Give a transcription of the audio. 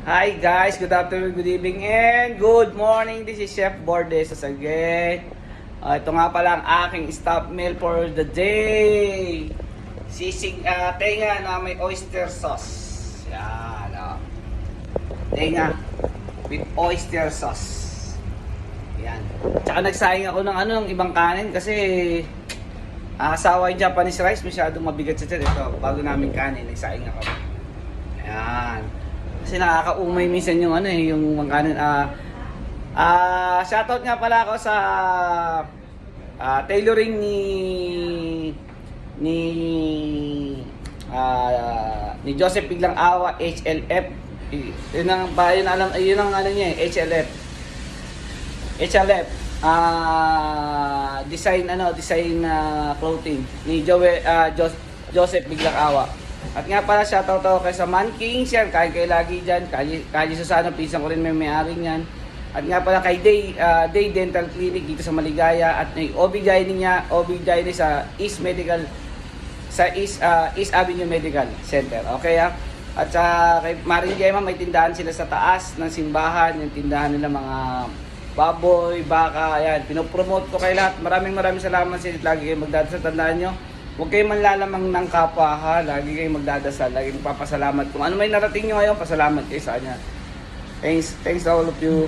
Hi guys, good afternoon, good evening, and good morning. This is Chef Bordes again. Ito nga pala ang aking stop meal for the day. Sisig tenga na may oyster sauce. Yan, tenga with oyster sauce. Yan. Tsaka nagsayang ako ng ibang kanin kasi asawa yung Japanese rice masyadong mabigat sa tiyan. Ito, bago namin kanin, nagsayang ako. Yan. Kasi nakakaumay minsan yung yung mga kanin. Shoutout nga pala ako sa tailoring ni Joseph Biglang Awa, HLF. Yun ang niya, HLF. HLF. Design clothing ni Joseph Biglang Awa. At nga pala, shoutout ako kay sa Man Kings yan, kain lagi dyan, Kali Susano, pinsan ko rin may-ari yan. At nga pala kay Day Dental Clinic dito sa Maligaya, at may OB-GYN sa East Avenue Medical Center. Okay At kay Maring Gemma, may tindahan sila sa taas ng simbahan, yung tindahan nila mga baboy, baka, ayan, pinopromote ko kay lahat. Maraming salamat sa inyo, lagi kayo magdadasal, tandaan nyo. Huwag kayong manlalamang ng kapwa lagi kayong magdadasal, lagi magpapasalamat. Kung ano may narating nyo ngayon, pasalamat kayo sa kanya. Thanks to all of you.